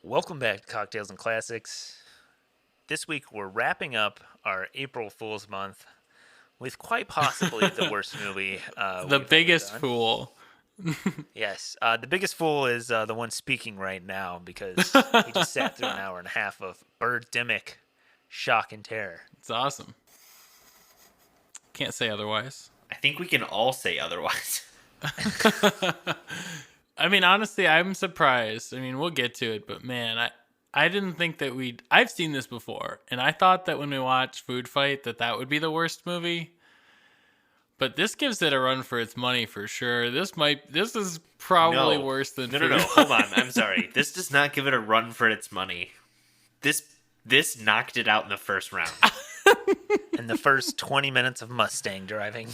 Welcome back to Cocktails and Classics. This week we're wrapping up our April Fool's month with quite possibly the worst movie The we've biggest ever done. fool. Yes, the biggest fool is the one speaking right now because he just sat through an hour and a half of Birdemic, shock and terror. It's awesome. Can't say otherwise. I think we can all say otherwise. I mean, honestly, I'm surprised. I mean, we'll get to it, but man, I didn't think that I've seen this before, and I thought that when we watched Food Fight that would be the worst movie. But this gives it a run for its money for sure. This is probably worse than No, Food hold on. I'm sorry. This does not give it a run for its money. This knocked it out in the first round. In the first 20 minutes of Mustang driving.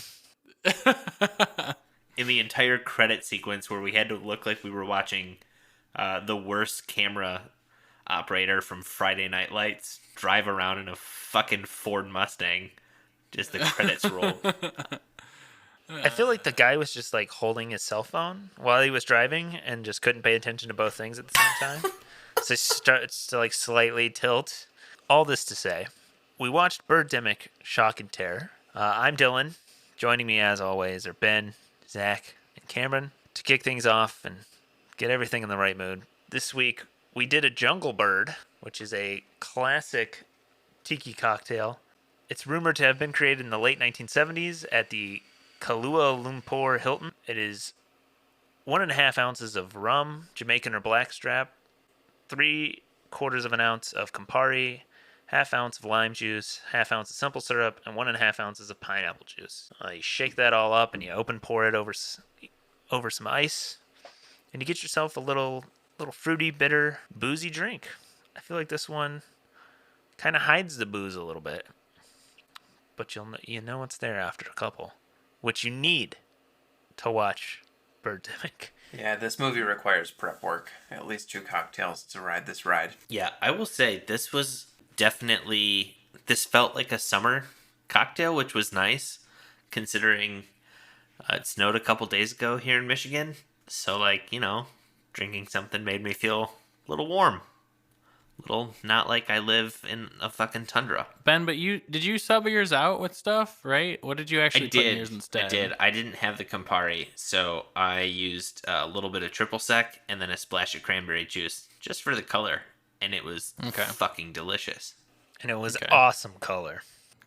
In the entire credit sequence where we had to look like we were watching the worst camera operator from Friday Night Lights drive around in a fucking Ford Mustang. Just the credits roll. I feel like the guy was just like holding his cell phone while he was driving and just couldn't pay attention to both things at the same time. So he starts to like slightly tilt. All this to say, we watched Birdemic, Shock and Terror. I'm Dylan. Joining me as always are Ben, Zach, and Cameron to kick things off and get everything in the right mood. This week we did a Jungle Bird, which is a classic tiki cocktail. It's rumored to have been created in the late 1970s at the Kuala Lumpur Hilton. It is 1.5 ounces of rum, Jamaican or blackstrap, 3/4 of an ounce of Campari, 1/2 ounce of lime juice, 1/2 ounce of simple syrup, and 1.5 ounces of pineapple juice. You shake that all up and you open pour it over some ice, and you get yourself a little fruity, bitter, boozy drink. I feel like this one kind of hides the booze a little bit, but you know what's there after a couple, which you need to watch Birdemic. Yeah, this movie requires prep work. At least 2 cocktails to ride this ride. Yeah, I will say this felt like a summer cocktail, which was nice considering it snowed a couple days ago here in Michigan. So drinking something made me feel a little warm. Little not like I live in a fucking tundra. Ben, but did you sub yours out with stuff, right? What did you actually put in yours instead? I did. I didn't have the Campari, so I used a little bit of triple sec and then a splash of cranberry juice just for the color, and it was fucking delicious. And it was awesome color.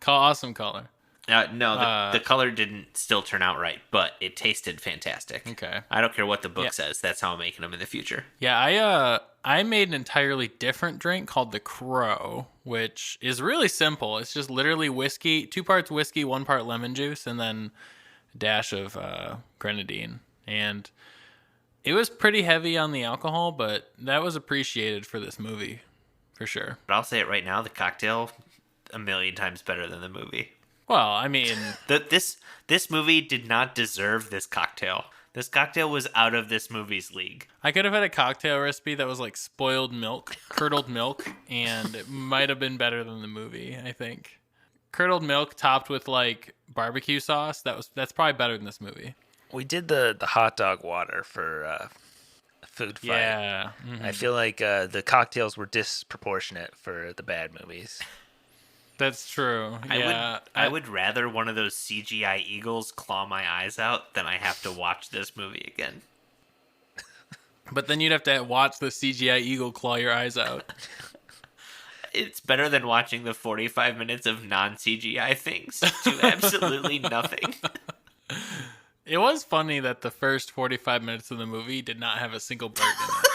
Awesome color. No, the color didn't still turn out right, but it tasted fantastic. Okay. I don't care what the book says. That's how I'm making them in the future. Yeah, I made an entirely different drink called the Crow, which is really simple. It's just literally whiskey, 2 parts whiskey, 1 part lemon juice, and then a dash of grenadine. And it was pretty heavy on the alcohol, but that was appreciated for this movie, for sure. But I'll say it right now, the cocktail, 1,000,000 times better than the movie. Well, I mean... This movie did not deserve this cocktail. This cocktail was out of this movie's league. I could have had a cocktail recipe that was like spoiled milk, curdled milk, and it might have been better than the movie, I think. Curdled milk topped with like barbecue sauce, that's probably better than this movie. We did the hot dog water for Food Fight. Yeah. Mm-hmm. I feel like the cocktails were disproportionate for the bad movies. That's true. Yeah. I would rather one of those CGI eagles claw my eyes out than I have to watch this movie again. But then you'd have to watch the CGI eagle claw your eyes out. It's better than watching the 45 minutes of non-CGI things do absolutely nothing. It was funny that the first 45 minutes of the movie did not have a single bird in it.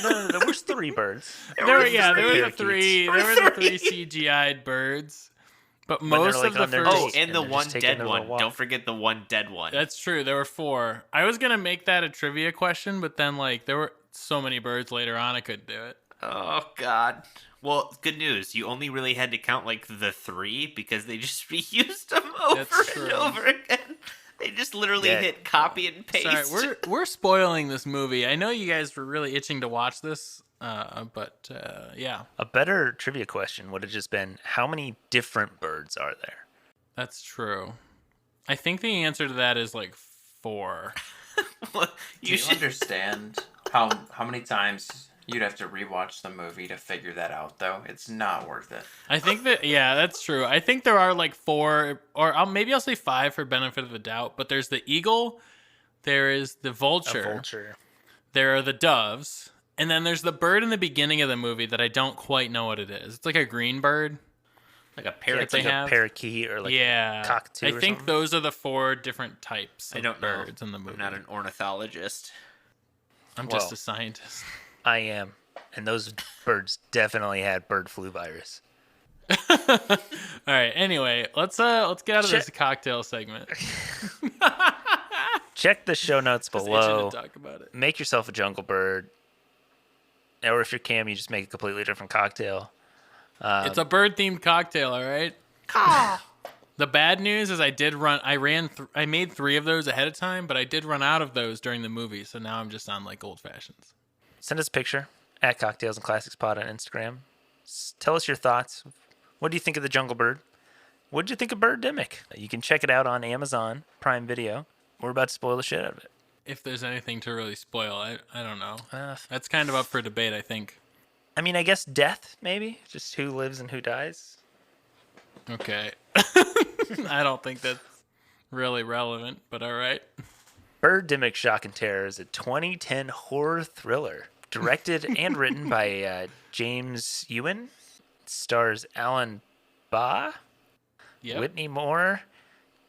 No, there was 3 birds. There were the 3 CGI'd birds. But most of the first... Oh, and the one dead one. Don't forget the one dead one. That's true. There were 4. I was going to make that a trivia question, but then there were so many birds later on, I couldn't do it. Oh, God. Well, good news. You only really had to count the 3 because they just reused them over and over again. They just literally hit copy and paste. Sorry, we're spoiling this movie. I know you guys were really itching to watch this, but yeah. A better trivia question would have just been, how many different birds are there? That's true. I think the answer to that is 4. Well, you should understand how many times You'd have to rewatch the movie to figure that out, though. It's not worth it. I think that, yeah, that's true. I think there are like 4, or maybe I'll say 5 for benefit of the doubt, but there's the eagle, there is the A vulture, vulture. there are the doves, and then there's the bird in the beginning of the movie that I don't quite know what it is. It's like a green bird. Like a Yeah, parrot. it's like they a have. parakeet or like Yeah. a cockatoo I or think something. those are the 4 different types of I don't know. birds in the movie. I'm not an ornithologist. I'm just Well. a scientist. I am. And those birds definitely had bird flu virus. All right. Anyway, let's get out of this Shit. cocktail segment. Check the show notes Just itching below. to talk about it. Make yourself a jungle bird. Or if you're Cam, you just make a completely different cocktail. It's a bird themed cocktail. All right. The bad news is I made 3 of those ahead of time, but I did run out of those during the movie, so now I'm just on like old fashions. Send us a picture at Cocktails and Classics Pod on Instagram. Tell us your thoughts. What do you think of the jungle bird? What did you think of Birdemic? You can check it out on Amazon Prime Video. We're about to spoil the shit out of it. If there's anything to really spoil, I don't know. Uh, That's kind of up for debate, I think. I mean, I guess death, maybe? Just who lives and who dies? Okay. I don't think that's really relevant, but all right. Birdemic Shock and Terror is a 2010 horror thriller directed and written by James Nguyen. It stars Alan Baugh, Yep. Whitney Moore,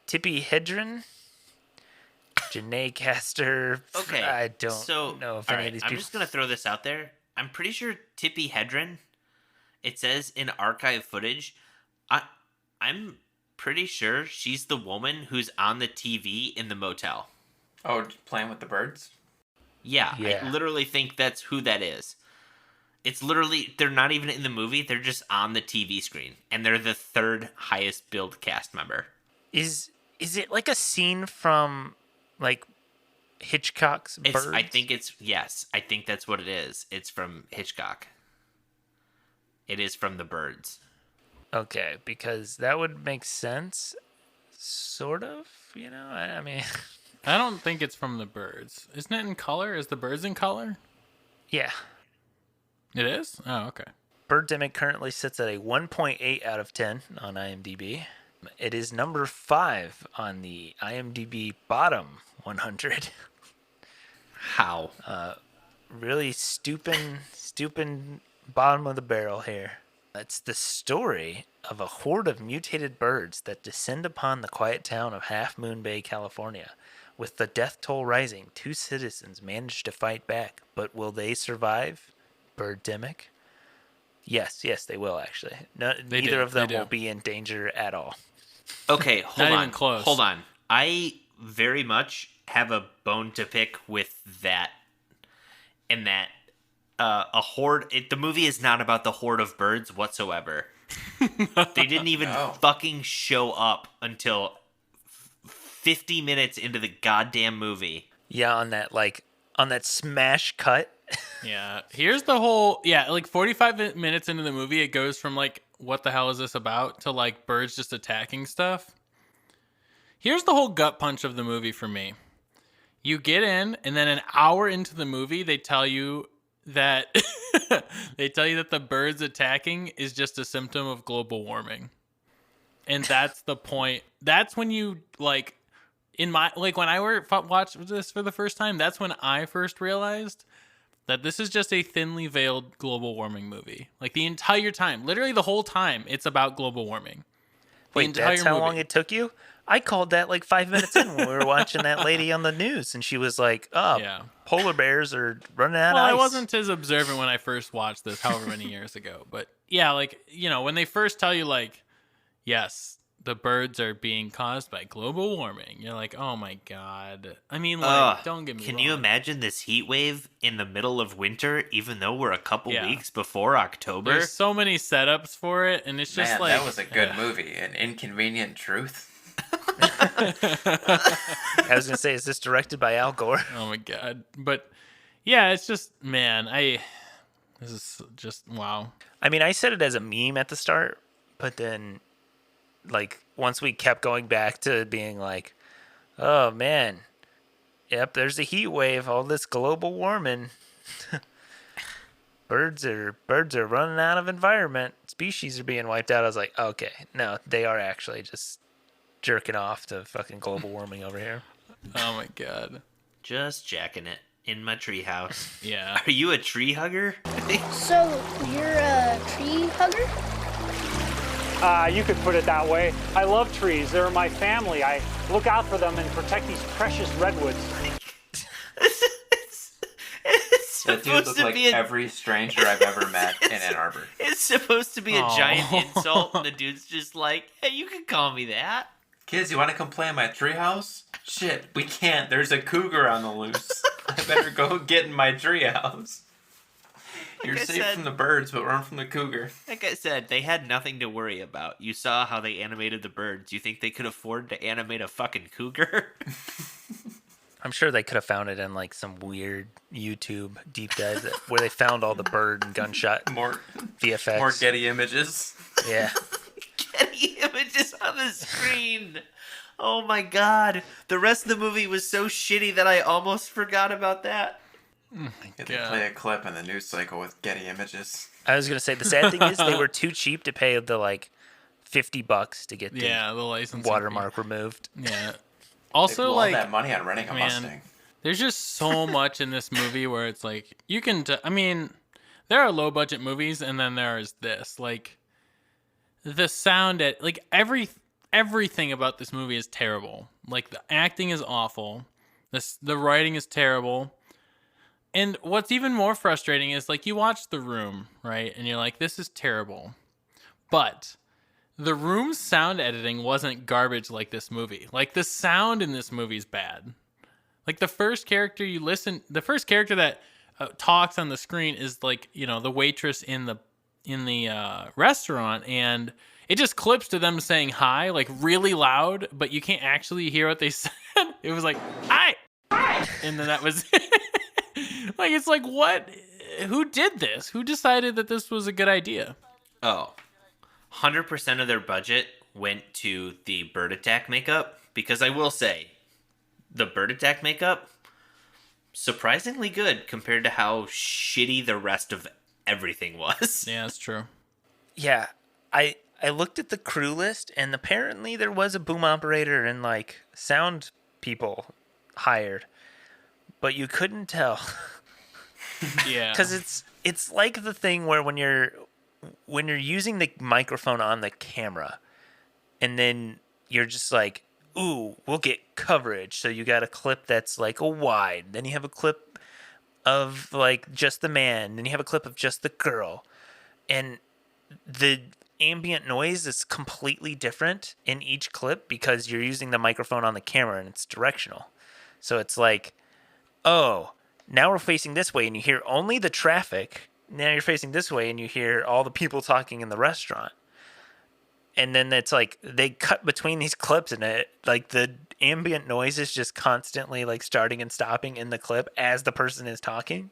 Tippi Hedren, Janae Castor. Okay. I don't know if all any right, of these I'm people... just gonna throw this out there. I'm pretty sure Tippi Hedren. It says in archive footage. I'm pretty sure she's the woman who's on the TV in the motel. Oh, playing with the birds? Yeah, Yeah. I literally think that's who that is. It's literally, they're not even in the movie, they're just on the TV screen. And they're the 3rd highest billed cast member. Is it like a scene from, like, Hitchcock's Birds? I think that's what it is. It's from Hitchcock. It is from The Birds. Okay, because that would make sense, sort of, you know? I mean, I don't think it's from the birds. Isn't it in color? Is the birds in color? yeah. It is? Oh, okay. Birdemic currently sits at a 1.8 out of 10 on IMDb. It is number 5 on the IMDb bottom 100. How? Really stupid bottom of the barrel here. It's the story of a horde of mutated birds that descend upon the quiet town of Half Moon Bay, California. With the death toll rising, 2 citizens manage to fight back, but will they survive? Birdemic? Yes, they will actually. Neither of them they do. will be in danger at all. Okay, hold Not on. even close. Hold on. I very much have a bone to pick with that. And that a horde... the movie is not about the horde of birds whatsoever. They didn't even fucking show up until 50 minutes into the goddamn movie. Yeah, on that smash cut. Yeah. Here's the whole, like 45 minutes into the movie, it goes from like, what the hell is this about, to like birds just attacking stuff. Here's the whole gut punch of the movie for me. You get in, and then an hour into the movie, they tell you that the birds attacking is just a symptom of global warming. And that's the point. That's when you like, when I watched this for the first time, that's when I first realized that this is just a thinly veiled global warming movie. Like the entire time, literally the whole time, it's about global warming. Wait, that's how long it took you? I called that like 5 minutes in when we were watching that lady on the news, and she was like, polar bears are running out of ice. I wasn't as observant when I first watched this, however many years ago. But yeah, like, you know, when they first tell you, like, yes, the birds are being caused by global warming, you're like, oh my God. I mean, like, don't get me wrong. Can you imagine this heat wave in the middle of winter, even though we're a couple Yeah. weeks before October? There's so many setups for it, and it's just Man, like... that was a good movie. An Inconvenient Truth. I was gonna say, is this directed by Al Gore? Oh my God. But yeah, it's just, man, this is just, wow. I mean, I said it as a meme at the start, but then, like, once we kept going back to being like, oh man, yep, there's a heat wave, all this global warming. birds are running out of environment. Species are being wiped out. I was like, okay, no, they are actually just jerking off to fucking global warming over here. Oh my god. Just jacking it in my treehouse. Yeah. Are you a tree hugger? So, you're a tree hugger? You could put it that way. I love trees. They're my family. I look out for them and protect these precious redwoods. It's That dude supposed looked to like be a, every stranger I've ever met in Ann Arbor. it's supposed to be a Aw. giant insult, and the dude's just like, hey, you can call me that. Kids, you want to come play in my treehouse? Shit, we can't. There's a cougar on the loose. I better go get in my treehouse. You're I safe said- from the birds, but run from the cougar. Like I said, they had nothing to worry about. You saw how they animated the birds. You think they could afford to animate a fucking cougar? I'm sure they could have found it in like some weird YouTube deep dive where they found all the bird and gunshot More VFX. Getty images. Yeah. Getty images on the screen. Oh my god. The rest of the movie was so shitty that I almost forgot about that. Yeah, they play a clip in the news cycle with Getty images. I was gonna say the sad thing is they were too cheap to pay the like $50 to get the Yeah, the license watermark removed. Yeah. They Also, blew all like, that money on renting a man, Mustang. there's just so much in this movie where it's like you can. I mean, there are low budget movies, and then there is this. Like, the sound at like everything about this movie is terrible. Like the acting is awful. The writing is terrible. And what's even more frustrating is like you watch The Room, right? And you're like, this is terrible. But The Room's sound editing wasn't garbage like this movie. Like the sound in this movie is bad. Like the first character that talks on the screen is like, you know, the waitress in the restaurant, and it just clips to them saying hi, like really loud, but you can't actually hear what they said. It was like, hi, and then that was like, it's like, what? Who did this? Who decided that this was a good idea? Oh. 100% of their budget went to the bird attack makeup, because I will say the bird attack makeup surprisingly good compared to how shitty the rest of everything was. Yeah, that's true. Yeah, I looked at the crew list, and apparently there was a boom operator and like sound people hired, but you couldn't tell. Yeah, Because it's like the thing where when you're using the microphone on the camera, and then you're just like, ooh, we'll get coverage. So you got a clip that's like a wide. Then you have a clip of like just the man. Then you have a clip of just the girl. And the ambient noise is completely different in each clip because you're using the microphone on the camera and it's directional. So it's like, oh, now we're facing this way and you hear only the traffic. Now you're facing this way and you hear all the people talking in the restaurant. And then it's like they cut between these clips, and it like the ambient noise is just constantly like starting and stopping in the clip as the person is talking,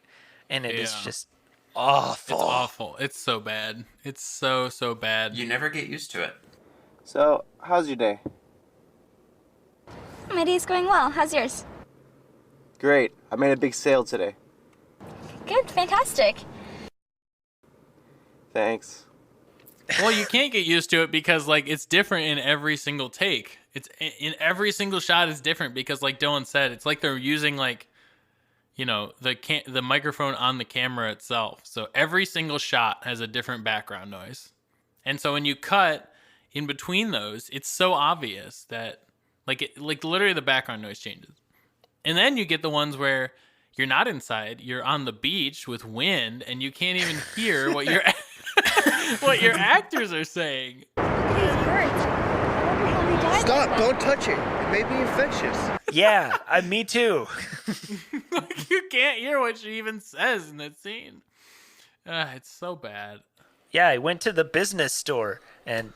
and it is just awful. it's awful. It's so bad. It's so bad. You never get used to it. So, how's your day? My day's going well. How's yours? Great. I made a big sale today. Good, fantastic. Thanks. Well, you can't get used to it because like it's different in every single take. It's in every single shot is different because like Dylan said, it's like they're using like, you know, the microphone on the camera itself. So every single shot has a different background noise. And so when you cut in between those, it's so obvious that like literally the background noise changes. And then you get the ones where you're not inside, you're on the beach with wind and you can't even hear what you're what your actors are saying. His birds. I wonder how they died. Stop! Don't touch it. It may be infectious. Yeah, me too. You can't hear what she even says in that scene. It's so bad. Yeah, I went to the business store and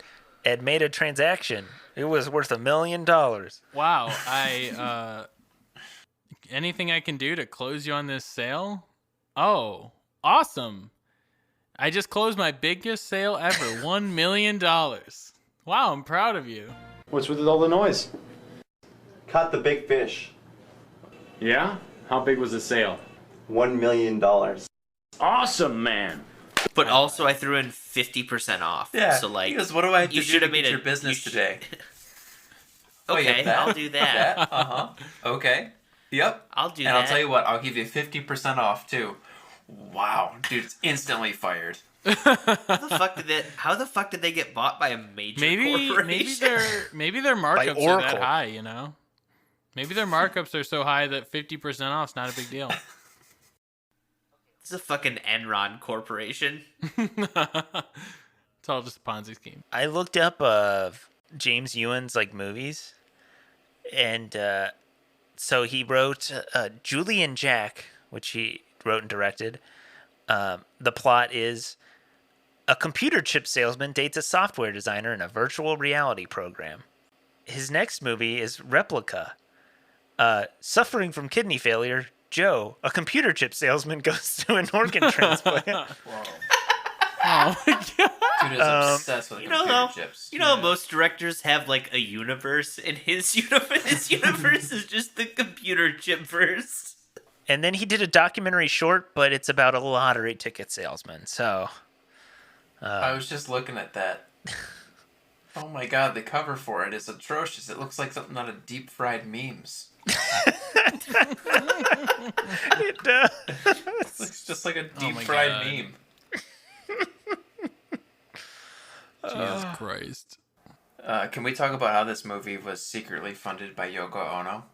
made a transaction. It was worth $1 million. Wow. Anything I can do to close you on this sale? Oh, awesome. I just closed my biggest sale ever, $1 million. Wow, I'm proud of you. What's with all the noise? Caught the big fish. Yeah? How big was the sale? $1 million. Awesome, man. But also, I threw in 50% off. Yeah. So like, he goes, what do I have to you do should to have made get your a business today? Okay, that? I'll do that. Okay. Yep. I'll do and that. I'll tell you what, I'll give you 50% off too. Wow, dude, it's instantly fired. How the fuck did they get bought by a major corporation? Maybe their markups are that high, you know? Maybe their markups are so high that 50% off is not a big deal. It's a fucking Enron corporation. It's all just a Ponzi scheme. I looked up James Nguyen's like movies, and so he wrote Julie and Jack, which he wrote and directed. The plot is a computer chip salesman dates a software designer in a virtual reality program. His next movie is Replica. Suffering from kidney failure, Joe, a computer chip salesman, goes through an organ transplant. Whoa. Oh my god. Dude is obsessed with computer chips. You know, most directors have like a universe, and his universe is just the computer chip verse. And then he did a documentary short, but it's about a lottery ticket salesman. So I was just looking at that. Oh my god, the cover for it is atrocious. It looks like something out of deep fried memes. it does. It looks just like a deep fried meme. Jesus Christ. Can we talk about how this movie was secretly funded by Yoko Ono?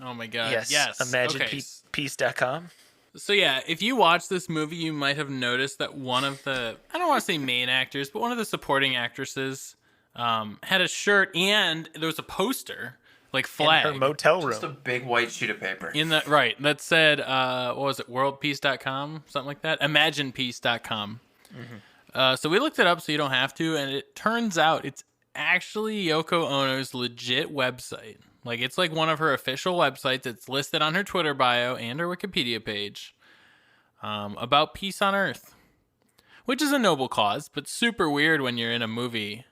Oh my god. Yes. ImaginePeace.com. So yeah, if you watch this movie, you might have noticed that one of the, I don't want to say main actors, but one of the supporting actresses had a shirt, and there was a poster, like flag. In her motel room. Just a big white sheet of paper. That said, what was it, worldpeace.com? Something like that? ImaginePeace.com. Mm-hmm. So we looked it up so you don't have to, and it turns out it's actually Yoko Ono's legit website. Like, it's like one of her official websites. It's listed on her Twitter bio and her Wikipedia page about peace on Earth, which is a noble cause, but super weird when you're in a movie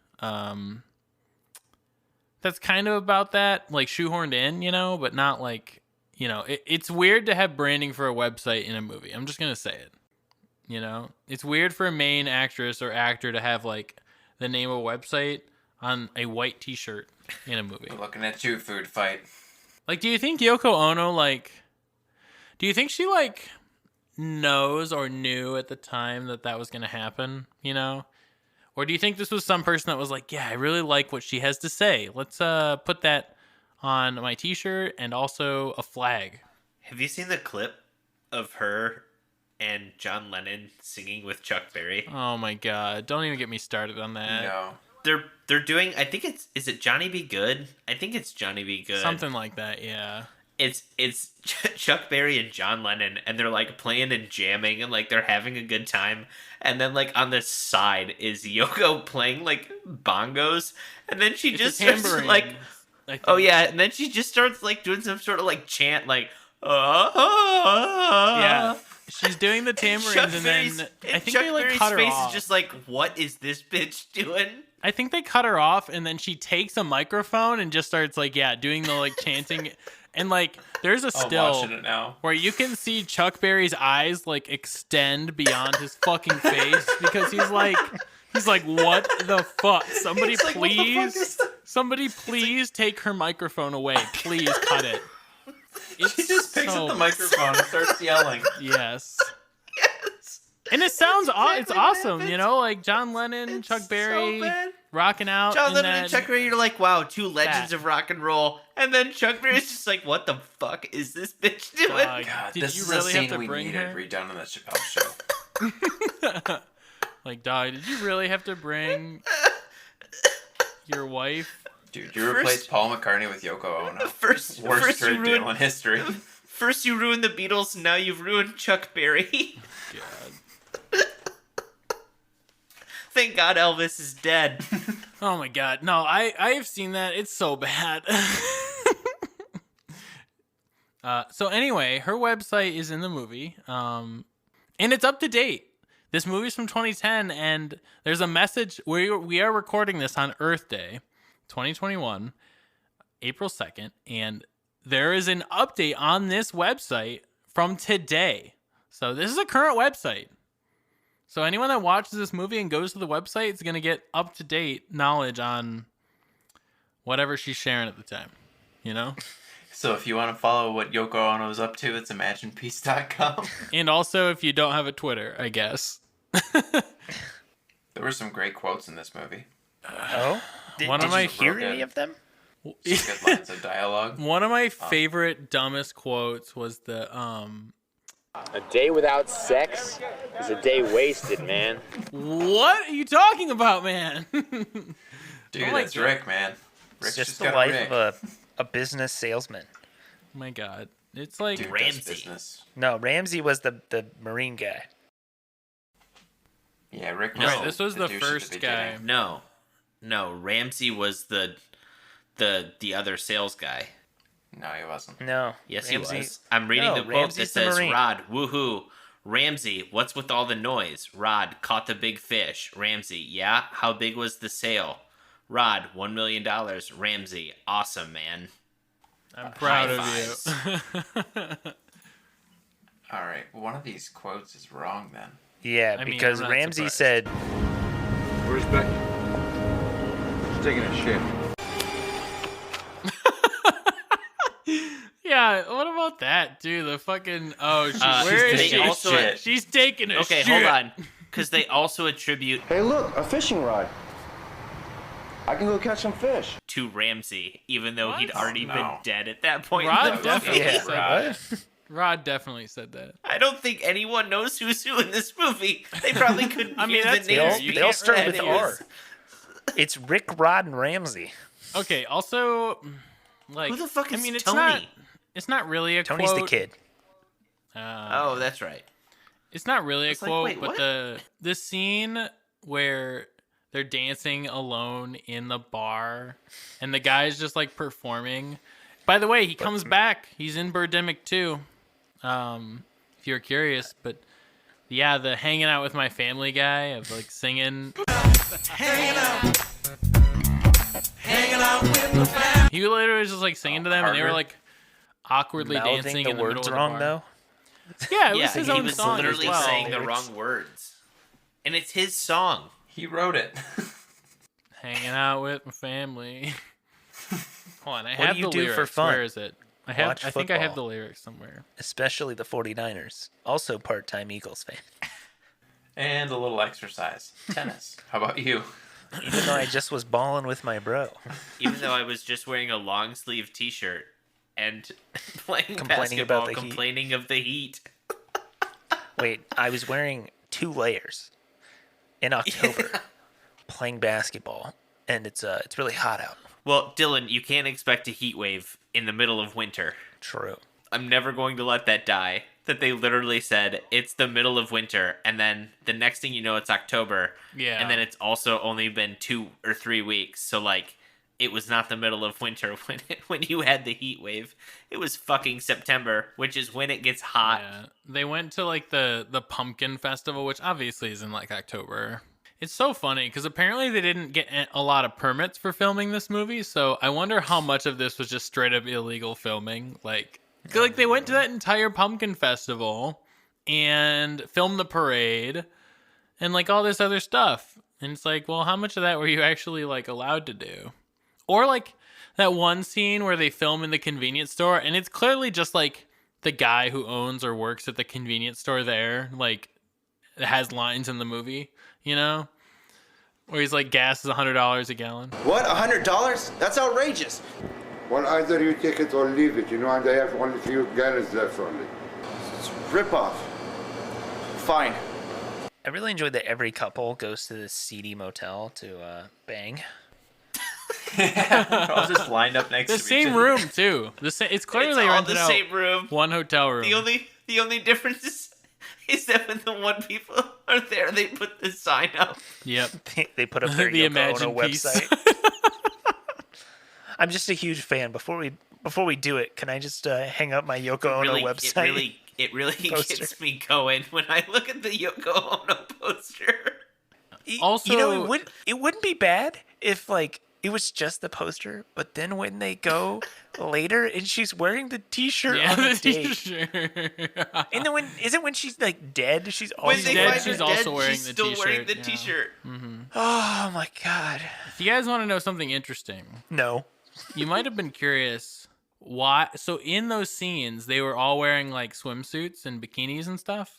that's kind of about that, like shoehorned in, you know, but not like, you know, it's weird to have branding for a website in a movie. I'm just going to say it. You know, it's weird for a main actress or actor to have like the name of a website on a white t-shirt in a movie. We're looking at you, food fight. Like, do you think Yoko Ono, like, do you think she, like, knows or knew at the time that that was going to happen, you know? Or do you think this was some person that was like, yeah, I really like what she has to say. Let's put that on my t-shirt and also a flag. Have you seen the clip of her and John Lennon singing with Chuck Berry? Oh, my God. Don't even get me started on that. No. They're doing, I think is it Johnny Be Good? I think it's Johnny Be Good. Something like that, yeah. It's Chuck Berry and John Lennon, and they're like playing and jamming, and like they're having a good time. And then like on the side is Yoko playing like bongos, and then she just starts like, oh yeah, and then she just starts like doing some sort of like chant, like, yeah. She's doing the tamarines, and then I think Chuck they like Berry's cut her face off. is just like, what is this bitch doing? I think they cut her off, and then she takes a microphone and just starts like, yeah, doing the like chanting, and like there's a still watching it now. where you can see Chuck Berry's eyes like extend beyond his fucking face because he's like, what the fuck? Somebody He's like, what the fuck is that? somebody please take her microphone away. Please cut it. She just picks up the microphone and starts yelling. Yes. Yes. And it sounds That's it's exactly what awesome, happens. you know, like John Lennon, Chuck Berry, so bad. rocking out. John and Lennon then, and Chuck Berry, you're like, wow, two legends That. of rock and roll. And then Chuck Berry's just like, what the fuck is this bitch doing? Dog, God, did this you is really a have scene to we bring needed her? redone on the Chappelle Show. Like, dog, did you really have to bring your wife? Dude, you replaced Paul McCartney with Yoko Ono. First Worst you trade deal in ruined, history. first you ruined the Beatles, now you've ruined Chuck Berry. God. Thank God Elvis is dead. Oh my God. No, I have seen that. It's so bad. So anyway, her website is in the movie. And it's up to date. This movie's from 2010, and there's a message. We are recording this on Earth Day, 2021, April 2nd, and there is an update on this website from today. So this is a current website. So anyone that watches this movie and goes to the website is going to get up-to-date knowledge on whatever she's sharing at the time, you know? So if you want to follow what Yoko Ono's up to, it's imaginepeace.com. And also if you don't have a Twitter, I guess. There were some great quotes in this movie. Oh? Did One of you my hear favorite- any of them? Some good lines of dialogue. One of my favorite dumbest quotes was the A day without sex is a day wasted, man. what are you talking about, man? Dude, Oh my that's God. Rick, man. It's Rick's just the got a life Rick. of a business salesman. Oh my God. It's like Dude does Ramsey. business. No, Ramsey was the Marine guy. Yeah, Rick No, was Right, this was the douche at first guy. beginning. No, Ramsey was the other sales guy. No, he wasn't. No. Yes, Ramsey- he was. I'm reading No, the quote Ramsey's that the says, Marine. "Rod, woohoo, Ramsey, what's with all the noise? Rod caught the big fish. Ramsey, yeah. How big was the sale? Rod, $1 million. Ramsey, awesome, man. I'm proud High of you. All right, one of these quotes is wrong then. Yeah, I mean, because I'm not Ramsey surprised. said, Where's Becky? She's taking a shit. Yeah, what about that, dude? The fucking she's where is taking she? a also- shit. She's taking a Okay, shit. hold on. Because they also attribute Hey, look, a fishing rod. I can go catch some fish. to Ramsey, even though he'd What? already No. been dead at that point. Rod in the movie. definitely Yeah, said right. that. Rod definitely said that. I don't think anyone knows who's who in this movie. They probably couldn't I mean, hear that's the fair. names. You they all can't start really with use- R. It's Rick, Rod, and Ramsey. Okay, also, like, Who the fuck is it's Tony? not. It's not really a Tony's quote. the kid. Oh, that's right. It's not really a It's like, quote, wait, but what? the scene where they're dancing alone in the bar, and the guy's just like performing. By the way, he comes back. He's in Birdemic too. If you're curious, but yeah, the hanging out with my family guy of like singing. He literally was just like singing to them, and they were Harder. like awkwardly Mouthing dancing the in the middle words of the wrong, bar. though. Yeah, it Yeah, was his he own was song literally as well. saying the Lyrics. wrong words. And it's his song. He wrote it. Hanging out with my family. Hold on, I What have do you the do lyrics. for fun? Where is it? I have. Watch I think I have the football. lyrics somewhere. Especially the 49ers. Also part-time Eagles fan. And a little exercise. Tennis. How about you? Even though I just was balling with my bro. Even though I was just wearing a long sleeve t shirt and playing Complaining basketball, about the heat. complaining of the heat. Wait, I was wearing 2 layers in October playing basketball, and it's really hot out. Well, Dylan, you can't expect a heat wave in the middle of winter. True. I'm never going to let that die. That they literally said it's the middle of winter, and then the next thing you know, it's October. Yeah. And then it's also only been 2 or 3 weeks. So, like, it was not the middle of winter when you had the heat wave. It was fucking September, which is when it gets hot. Yeah, they went to like the pumpkin festival, which obviously is in like October. It's so funny because apparently they didn't get a lot of permits for filming this movie, so I wonder how much of this was just straight up illegal filming. Like they went to that entire pumpkin festival and filmed the parade and like all this other stuff, and it's like, well, how much of that were you actually like allowed to do? Or like that one scene where they film in the convenience store, and it's clearly just like the guy who owns or works at the convenience store there, like, has lines in the movie, you know? Where he's like, gas is $100 a gallon. What? $100? That's outrageous. Well, either you take it or leave it, you know, and I have only a few gallons left only. It's rip off. Fine. I really enjoyed that every couple goes to this seedy motel to bang. I was just lined up next The to each same other. room, too. It's clearly It's they all rented the out same room. one hotel room. The only difference is that when the one people are there, they put the sign up. Yep. They put up their The Yoko Imagine Ono piece. website. I'm just a huge fan. Before we do it, can I just hang up my Yoko Ono website? It really poster. gets me going when I look at the Yoko Ono poster. Also, you know, it wouldn't be bad if like it was just the poster, but then when they go later and she's wearing the t-shirt Yeah, on the the date. t-shirt. And then when she's like dead, she's When also they dead, find she's her also dead, wearing she's the still wearing t-shirt, the yeah. t-shirt. Oh my god. If you guys want to know something interesting, No. you might have been curious why. So in those scenes, they were all wearing like swimsuits and bikinis and stuff.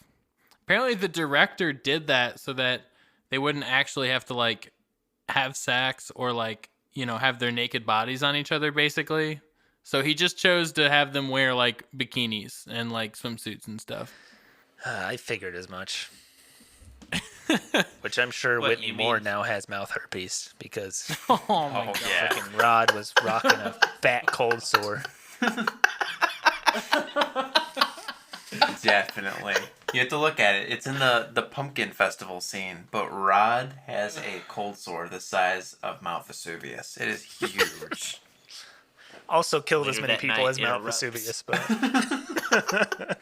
Apparently, the director did that so that they wouldn't actually have to like have sex or like, you know, have their naked bodies on each other, basically. So he just chose to have them wear like bikinis and like swimsuits and stuff. I figured as much. Which I'm sure What, Whitney you Moore mean- now has mouth herpes because Oh my god. Yeah. fucking Rod was rocking a fat cold sore. Definitely. You have to look at it. It's in the pumpkin festival scene, but Rod has a cold sore the size of Mount Vesuvius. It is huge. Also killed as Later many that people night, as it Mount erupts. Vesuvius, but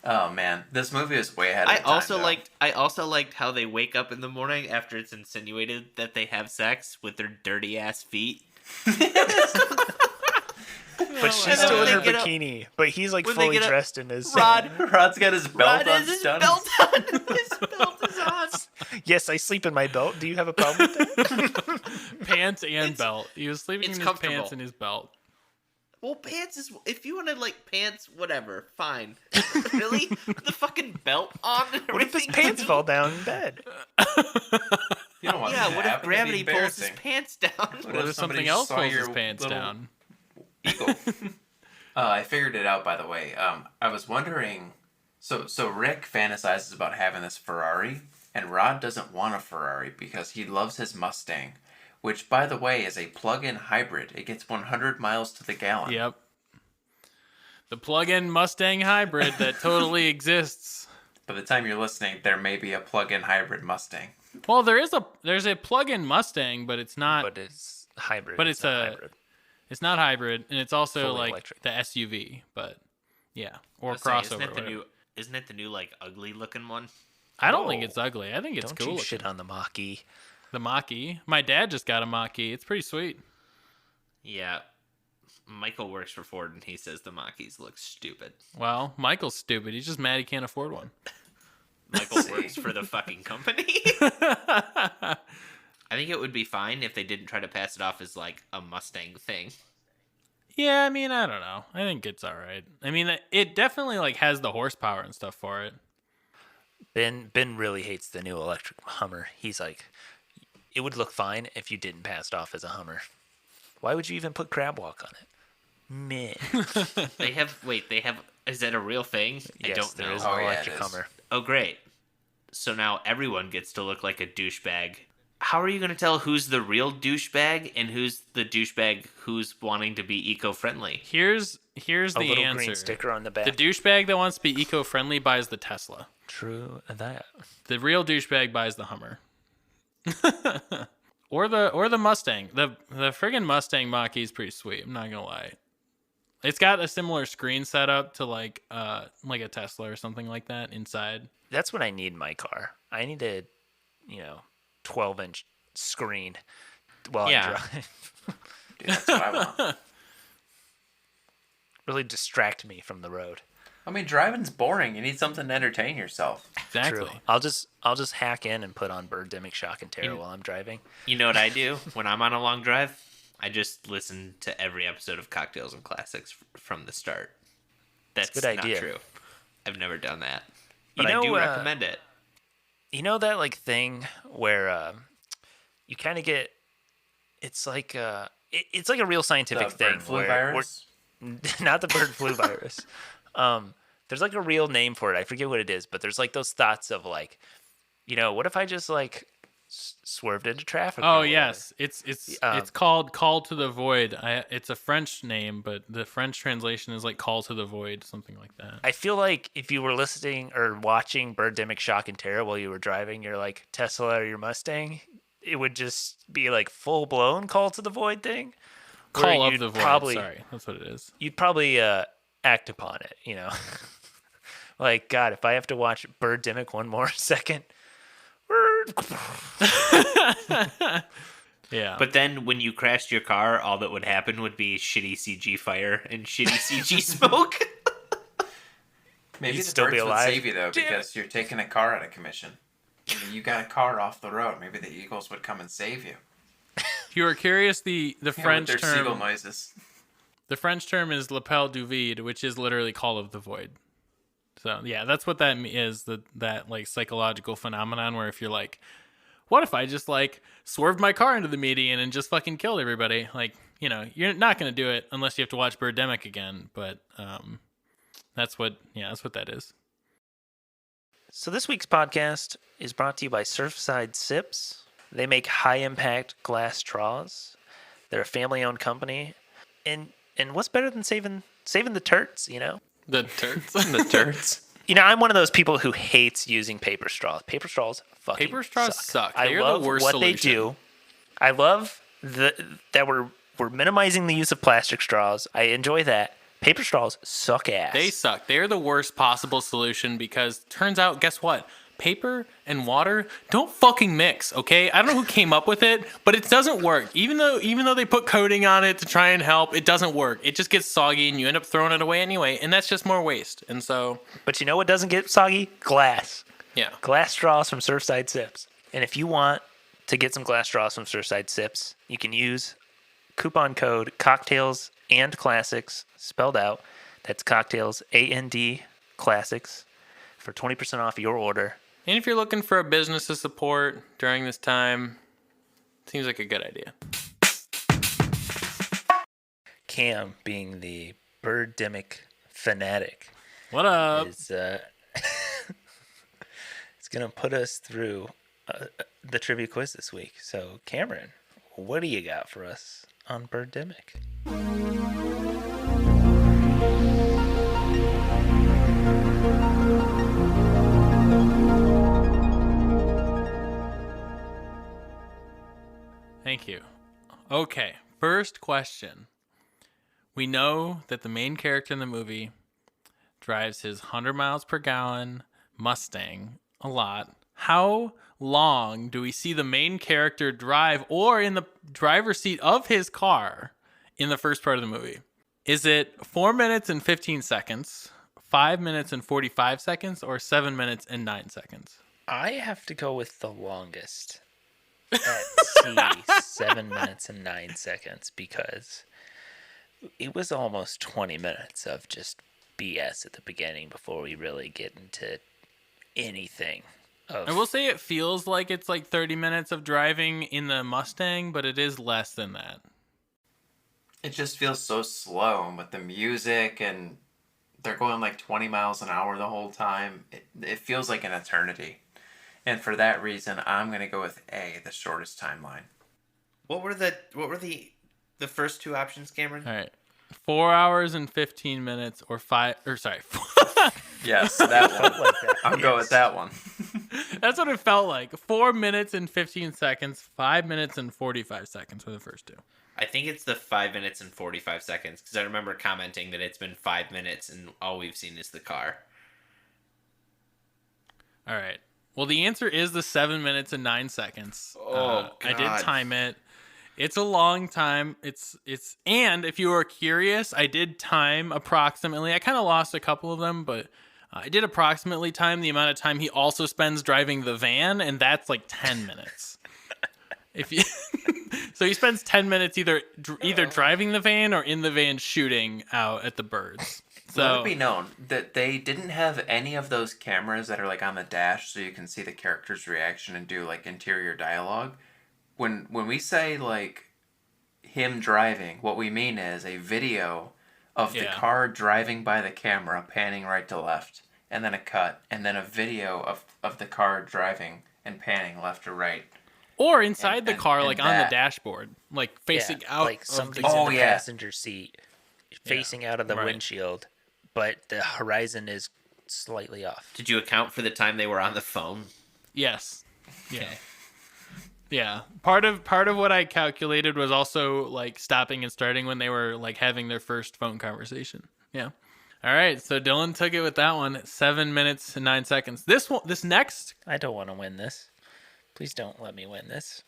Oh man, this movie is way ahead of I its time, also though. liked how they wake up in the morning after it's insinuated that they have sex with their dirty ass feet. but she's And then still when in her they get up- bikini. But he's like when they fully get up- dressed in his Rod's got his belt Rod has on. his done. belt on. His belt is on. Yes, I sleep in my belt. Do you have a problem with that? Pants and belt. He was sleeping it's in his comfortable. pants and his belt. Well, pants is if you want to like pants, whatever, fine. Really, the fucking belt on. And What if his everything? pants fall down in bed? You don't want Yeah, that what to if happen. gravity It'd be pulls his embarrassing. pants down? What if somebody something else saw pulls your his pants little down? Eagle. I figured it out, by the way. I was wondering. So Rick fantasizes about having this Ferrari, and Rod doesn't want a Ferrari because he loves his Mustang, which, by the way, is a plug-in hybrid. It gets 100 miles to the gallon. Yep. The plug-in Mustang hybrid that totally exists. By the time you're listening, there may be a plug-in hybrid Mustang. Well, there's a plug-in Mustang, but it's not. But it's hybrid. But it's not a- hybrid. It's not hybrid, and it's also Fully like electric. the SUV. But yeah, or Let's say, crossover. isn't it the whatever. new? Isn't it the new like ugly looking one? I don't think Whoa. it's ugly. I think it's Don't cool. you looking. shit on the Mach-E. The Mach-E. My dad just got a Mach-E. It's pretty sweet. Yeah. Michael works for Ford, and he says the Mach-E's look stupid. Well, Michael's stupid. He's just mad he can't afford one. Michael works for the fucking company. I think it would be fine if they didn't try to pass it off as like a Mustang thing. Yeah, I mean, I don't know. I think it's all right. I mean, it definitely like has the horsepower and stuff for it. Ben really hates the new electric Hummer. He's like, it would look fine if you didn't pass it off as a Hummer. Why would you even put crab walk on it? Meh. They have is that a real thing? I Yes, don't there know. is an Oh, yeah, it electric is. Hummer. Oh, great. So now everyone gets to look like a douchebag. How are you going to tell who's the real douchebag and who's the douchebag who's wanting to be eco-friendly? Here's A the little answer. green sticker on the back. The douchebag that wants to be eco-friendly buys the Tesla. True that. The real douchebag buys the Hummer. or the Mustang. The friggin' Mustang Mach-E is pretty sweet. I'm not gonna lie. It's got a similar screen setup to like a Tesla or something like that inside. That's what I need in my car. I need a, 12-inch screen while Yeah. I drive. Dude, that's what I want. Really distract me from the road. I mean, driving's boring. You need something to entertain yourself. Exactly. True. I'll just hack in and put on Birdemic Shock and Terror while I'm driving. You know what I do when I'm on a long drive? I just listen to every episode of Cocktails and Classics from the start. That's a good idea. not true. I've never done that. You But I know, do recommend it. You know that like thing where you kind of get, it's like it's like a real scientific The thing. bird flu where- virus? not the bird flu virus. There's like a real name for it. I forget what it is, but there's like those thoughts of like, what if I just like swerved into traffic? or Oh whatever? yes, it's called Call to the Void. It's a French name, but the French translation is like Call to the Void, something like that. I feel like if you were listening or watching Birdemic Shock and Terror while you were driving your like Tesla or your Mustang, it would just be like full blown Call to the Void thing. where Call of you'd the Void. probably- Sorry, that's what it is. You'd probably act upon it, Like, God, if I have to watch Birdemic one more second, Yeah. But then when you crashed your car, all that would happen would be shitty CG fire and shitty CG smoke. Maybe You'd the still birds be would alive. save you though, because you're taking a car out of commission. You got a car off the road. Maybe the eagles would come and save you. If you were curious, the French with their seagull term noises. the French term is lapel du vide, which is literally call of the void. So yeah, that's what that is. That like psychological phenomenon where if you're like, what if I just like swerved my car into the median and just fucking killed everybody? Like, you know, you're not gonna do it unless you have to watch Birdemic again. But that's what that is. So this week's podcast is brought to you by Surfside Sips. They make high-impact glass straws. They're a family-owned company. And what's better than saving the turds, you know? The turds. The turds. You know, I'm one of those people who hates using paper straws. Paper straws fucking Paper straws suck. I They are love the worst what solution. they do. I love that we're minimizing the use of plastic straws. I enjoy that. Paper straws suck ass. They suck. They're the worst possible solution because turns out, guess what? Paper and water don't fucking mix, okay? I don't know who came up with it, but it doesn't work. Even though they put coating on it to try and help, it doesn't work. It just gets soggy and you end up throwing it away anyway, and that's just more waste. And so, But you know what doesn't get soggy? Glass. yeah. Glass straws from Surfside Sips. And if you want to get some glass straws from Surfside Sips, you can use coupon code cocktails and classics spelled out. That's cocktails and classics for 20% off your order. And if you're looking for a business to support during this time, seems like a good idea. Cam, being the Birdemic fanatic, What up? is it's gonna put us through the trivia quiz this week. So Cameron, what do you got for us on Birdemic? Thank you. Okay, first question. We know that the main character in the movie drives his 100 miles per gallon Mustang a lot. How long do we see the main character drive or in the driver's seat of his car in the first part of the movie? Is it 4 minutes and 15 seconds, 5 minutes and 45 seconds, or 7 minutes and 9 seconds? I have to go with the longest at 7 minutes and 9 seconds because it was almost 20 minutes of just BS at the beginning before we really get into anything. I will say it feels like it's like 30 minutes of driving in the Mustang, but it is less than that. It just feels so slow, and with the music, and they're going like 20 miles an hour the whole time. It feels like an eternity. And for that reason, I'm going to go with A, the shortest timeline. What were the first two options, Cameron? All right. 4 hours and 15 minutes or Yes, that one. I'll go with that one. That's what it felt like. 4 minutes and 15 seconds, 5 minutes and 45 seconds were the first two. I think it's the 5 minutes and 45 seconds because I remember commenting that it's been 5 minutes and all we've seen is the car. All right. Well, the answer is the 7 minutes and 9 seconds. Oh, I did God. time it. It's a long time. And if you were curious, I did time approximately. I kind of lost a couple of them, but I did approximately time the amount of time he also spends driving the van, and that's like 10 minutes. So he spends 10 minutes either driving the van or in the van shooting out at the birds. So Let it be known that they didn't have any of those cameras that are like on the dash so you can see the character's reaction and do like interior dialogue. When we say like him driving, what we mean is a video of the car driving by the camera, panning right to left, and then a cut, and then a video of the car driving and panning left to right. or inside the car, and like on the dashboard, like facing out. like something's of the, in the passenger seat, facing out of the windshield, but the horizon is slightly off. Did you account for the time they were on the phone? Yes. Yeah. Yeah. Part of what I calculated was also like stopping and starting when they were like having their first phone conversation. Yeah. All right. So Dylan took it with that one. 7 minutes and 9 seconds. This next. I don't want to win this. Please don't let me win this.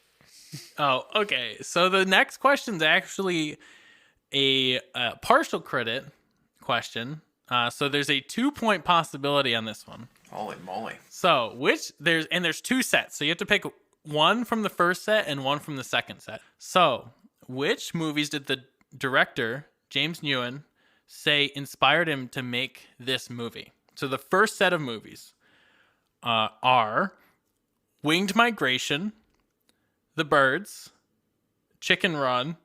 Oh, okay. So the next question's actually a partial credit question. So there's a 2-point possibility on this one. Holy moly. So there's 2 sets. So you have to pick one from the first set and one from the second set. So which movies did the director, James Nguyen, say inspired him to make this movie? So the first set of movies are Winged Migration, The Birds, Chicken Run.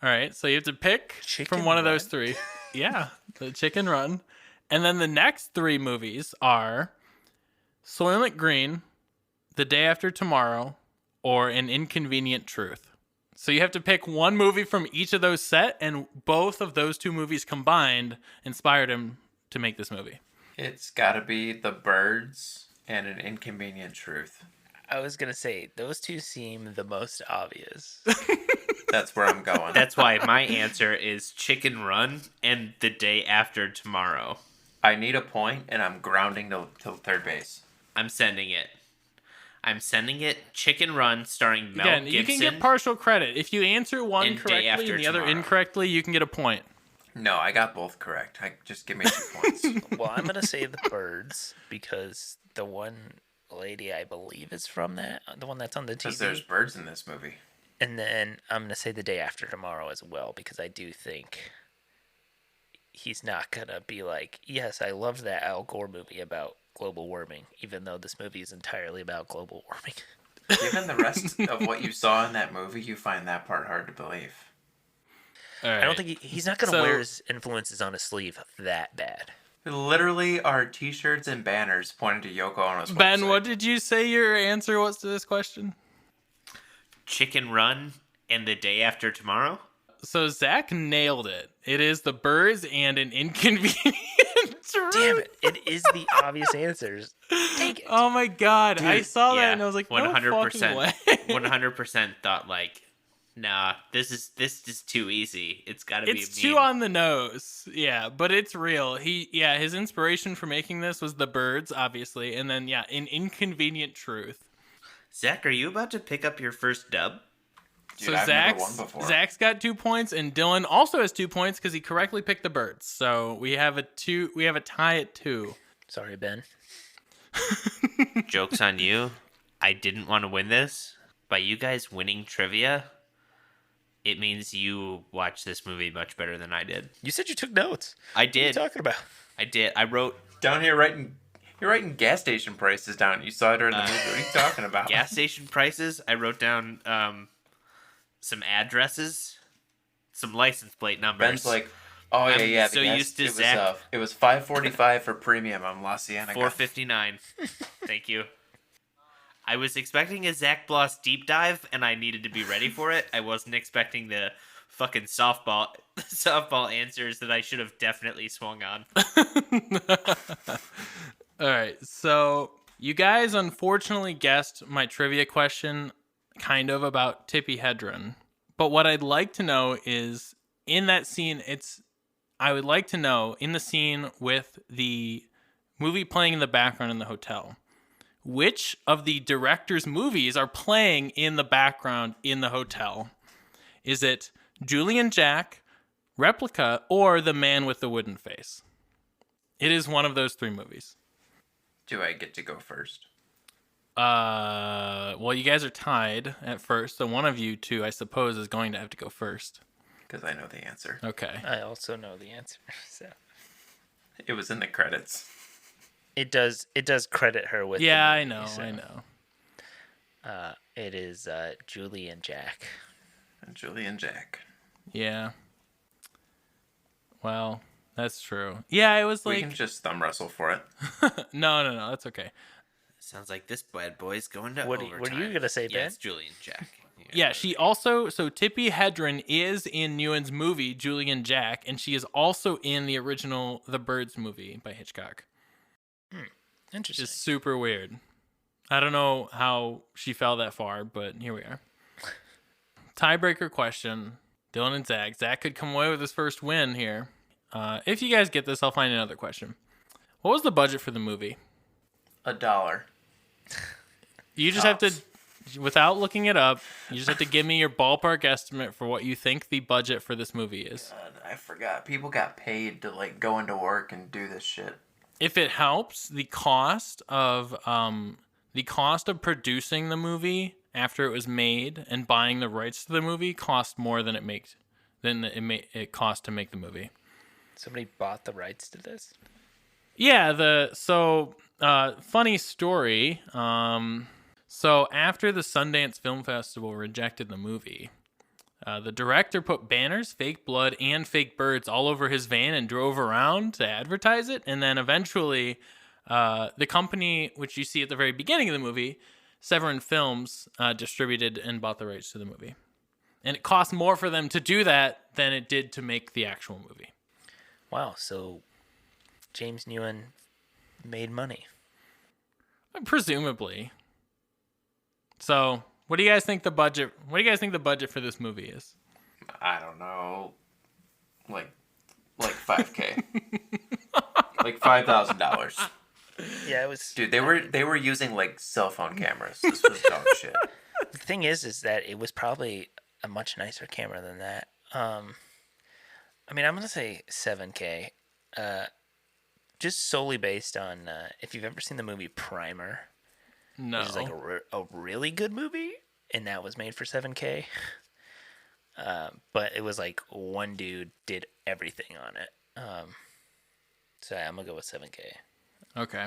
All right, so you have to pick from one of those 3. Yeah, the Chicken Run. And then the next 3 movies are Soylent Green, The Day After Tomorrow, or An Inconvenient Truth. So you have to pick one movie from each of those set, and both of those 2 movies combined inspired him to make this movie. It's got to be The Birds and An Inconvenient Truth. I was going to say, those 2 seem the most obvious. That's where I'm going. That's why my answer is Chicken Run and The Day After Tomorrow. I need a point, and I'm grounding to third base. I'm sending it. Chicken Run, starring Mel Gibson. You can get partial credit. If you answer one correctly and the other incorrectly, you can get a point. No, I got both correct. Just give me 2 points. Well, I'm going to say The Birds because the one lady I believe is from that, the one that's on the TV. Because there's birds in this movie. And then I'm going to say The Day After Tomorrow as well because I do think he's not going to be like, yes, I loved that Al Gore movie about global warming, even though this movie is entirely about global warming. Given the rest of what you saw in that movie, you find that part hard to believe. Right. I don't think he's not going to wear his influences on his sleeve that bad. Literally are t-shirts and banners pointing to Yoko Ono's website. Ben, what did you say your answer was to this question? Chicken Run and The Day After Tomorrow? So Zach nailed it. It is The Birds and An Inconvenient Truth. Damn it. It is the obvious answers. Take it. Oh my god. Dude, I saw that and I was like, 100%, no fucking way. 100% thought like, nah, this is too easy. It's got to be a meme. It's too on the nose. Yeah, but it's real. His inspiration for making this was The Birds, obviously, and then An Inconvenient Truth. Zach, are you about to pick up your first dub? Dude, so I've never won before. Zach's got 2 points, and Dylan also has 2 points because he correctly picked The Birds. So we have a tie at 2. Sorry, Ben. Joke's on you. I didn't want to win this. By you guys winning trivia, it means you watched this movie much better than I did. You said you took notes. I did. What are you talking about? I did. I wrote down here you're writing gas station prices down. You saw it during the movie. What are you talking about? Gas station prices. I wrote down some addresses, some license plate numbers. Ben's like, oh yeah. I'm so used to Zach. It was $5.45 for premium on La Cienega. $4.59. Thank you. I was expecting a Zach Bloss deep dive, and I needed to be ready for it. I wasn't expecting the fucking softball answers that I should have definitely swung on. All right, so you guys unfortunately guessed my trivia question kind of about Tippi Hedren. But what I'd like to know is, in that scene, I would like to know, in the scene with the movie playing in the background in the hotel, which of the director's movies are playing in the background in the hotel? Is it Julian Jack, Replica, or The Man with the Wooden Face? It is one of those 3 movies. Do I get to go first? Well, you guys are tied at first, so one of you two, I suppose, is going to have to go first. Because I know the answer. Okay. I also know the answer. So it was in the credits. It does credit her with. Yeah, the movie, I know. It is Julie and Jack. Julian Jack. Yeah. Well, that's true. Yeah, it was like... We can just thumb wrestle for it. No, that's okay. Sounds like this bad boy's going to overtime. What are you going to say, Ben? Yeah, it's Julian Jack. Yeah, she also... So Tippi Hedren is in Nguyen's movie, Julian Jack, and she is also in the original The Birds movie by Hitchcock. Interesting. Just super weird. I don't know how she fell that far, but here we are. Tiebreaker question. Dylan and Zach. Zach could come away with his first win here. If you guys get this, I'll find another question. What was the budget for the movie? $1. You just have to, without looking it up, you just have to give me your ballpark estimate for what you think the budget for this movie is. I forgot. People got paid to like go into work and do this shit. If it helps, the cost of producing the movie after it was made and buying the rights to the movie cost more than it cost to make the movie. Somebody bought the rights to this? Yeah, funny story. So after the Sundance Film Festival rejected the movie, the director put banners, fake blood, and fake birds all over his van and drove around to advertise it. And then eventually, the company, which you see at the very beginning of the movie, Severin Films, distributed and bought the rights to the movie. And it cost more for them to do that than it did to make the actual movie. Wow, so James Nguyen made money. Presumably. So, what do you guys think the budget for this movie is? I don't know. Like $5K. Like $5,000. Yeah, it was. Dude, they were using like cell phone cameras. This was dog shit. The thing is that it was probably a much nicer camera than that. I mean, I'm gonna say $7K, just solely based on if you've ever seen the movie Primer. No, which is like a really good movie, and that was made for $7K. But it was like one dude did everything on it. So I'm gonna go with $7K. Okay.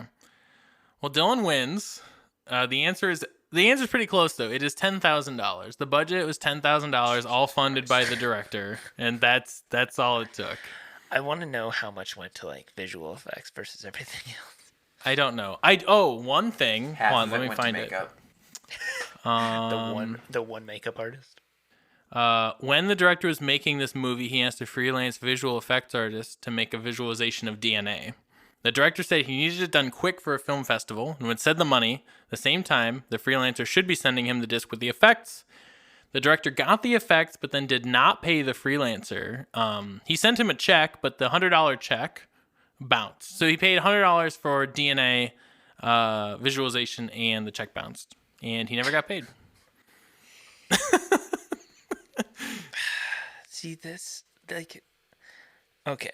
Well, Dylan wins. The answer is pretty close though. It is $10,000. The budget was $10,000, all funded by the director, and that's all it took. I want to know how much went to like visual effects versus everything else. I don't know. One thing. Half Hold on, of let it me went to find it. makeup. The one makeup artist. When the director was making this movie, he asked a freelance visual effects artist to make a visualization of DNA. The director said he needed it done quick for a film festival and would send the money. At the same time, the freelancer should be sending him the disc with the effects. The director got the effects, but then did not pay the freelancer. He sent him a check, but the $100 check bounced. So he paid $100 for DNA visualization, and the check bounced. And he never got paid. See this, like, okay.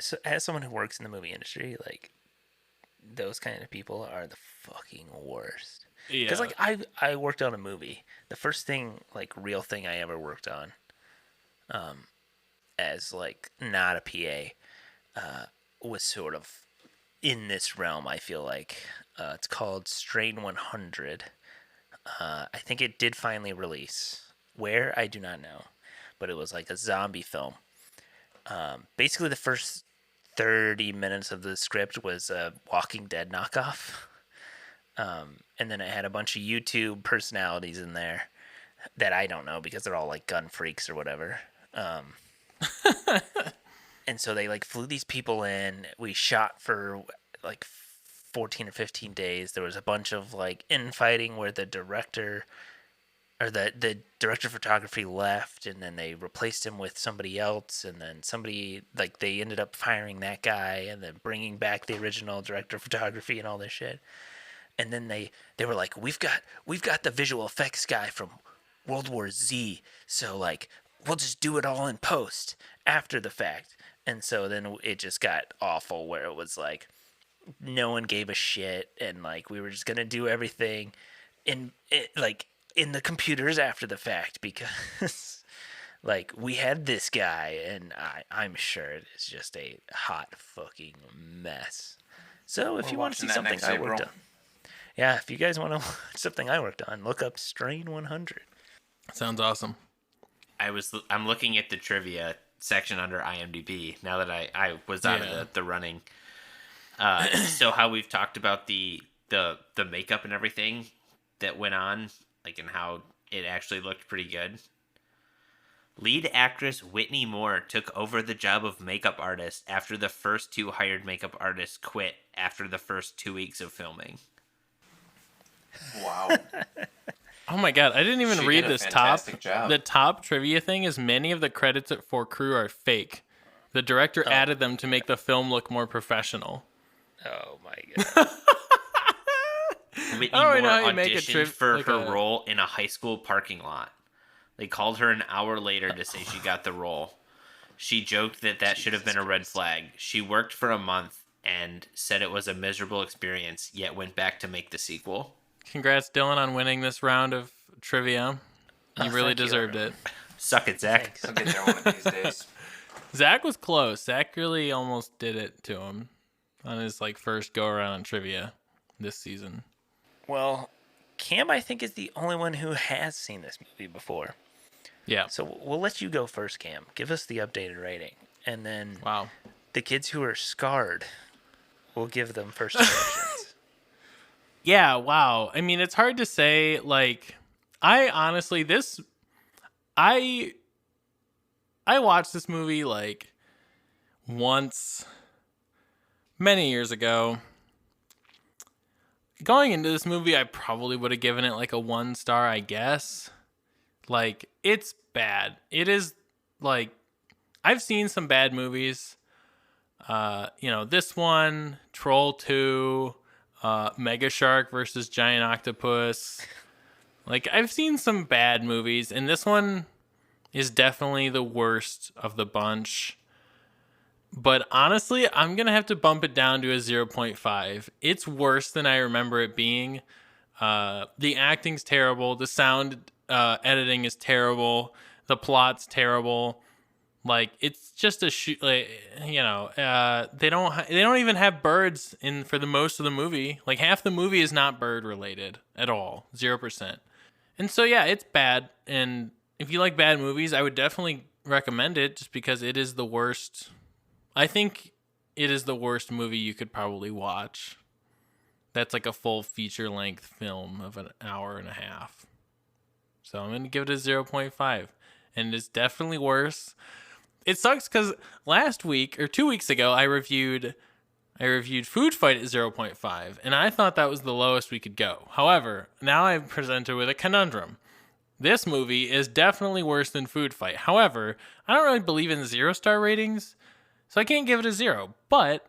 So as someone who works in the movie industry, like, those kind of people are the fucking worst. Yeah. Because like I worked on a movie. The first thing, like, real thing I ever worked on, as like not a PA, was sort of in this realm. I feel like it's called Strain 100. I think it did finally release. Where, I do not know, but it was like a zombie film. Basically, the first 30 minutes of the script was a Walking Dead knockoff. And then it had a bunch of YouTube personalities in there that I don't know because they're all like gun freaks or whatever. And so they like flew these people in. We shot for like 14 or 15 days. There was a bunch of like infighting where the director of photography left, and then they replaced him with somebody else, and then somebody, like, they ended up firing that guy and then bringing back the original director of photography and all this shit. And then they were like, we've got the visual effects guy from World War Z, so like we'll just do it all in post after the fact. And so then it just got awful, where it was like no one gave a shit, and like we were just gonna do everything in the computers after the fact, because like we had this guy, and I'm sure it is just a hot fucking mess. So if you want to see something I worked on, yeah, if you guys want to watch something I worked on, look up Strain 100. Sounds awesome. I'm looking at the trivia section under IMDb now that I was out of the running. So how we've talked about the makeup and everything that went on, like, and how it actually looked pretty good. Lead actress Whitney Moore took over the job of makeup artist after the first two hired makeup artists quit after the first 2 weeks of filming. Wow. Oh my god, I didn't even read this top. Job. The top trivia thing is many of the credits for crew are fake. The director added them to make the film look more professional. Oh my god. Whitney I don't really Moore know how you make a auditioned for her role in a high school parking lot. They called her an hour later to say she got the role. She joked that should have been a red flag. She worked for a month and said it was a miserable experience, yet went back to make the sequel. Congrats, Dylan, on winning this round of trivia. You really deserved it. Suck it, Zach. I'll get there one of these days. Zach was close. Zach really almost did it to him on his first go around on trivia this season. Well, Cam, I think, is the only one who has seen this movie before. Yeah. So we'll let you go first, Cam. Give us the updated rating. And then the kids who are scarred, we'll give them first impressions. Yeah, wow. I mean, it's hard to say. I honestly, I watched this movie once many years ago. Going into this movie, I probably would have given it a 1 star, I guess. It's bad. It is I've seen some bad movies. This one, Troll 2, Mega Shark versus Giant Octopus. I've seen some bad movies, and this one is definitely the worst of the bunch. But honestly, I'm going to have to bump it down to a 0.5. It's worse than I remember it being. The acting's terrible. The sound editing is terrible. The plot's terrible. It's just a shoot. They don't even have birds in for the most of the movie. Half the movie is not bird related at all. 0%. And so yeah, it's bad. And if you like bad movies, I would definitely recommend it just because it is the worst. I think it is the worst movie you could probably watch. That's a full feature length film of an hour and a half. So I'm going to give it a 0.5. And it's definitely worse. It sucks because last week or 2 weeks ago, I reviewed Food Fight at 0.5. And I thought that was the lowest we could go. However, now I'm presented with a conundrum. This movie is definitely worse than Food Fight. However, I don't really believe in 0-star ratings. So I can't give it a 0. But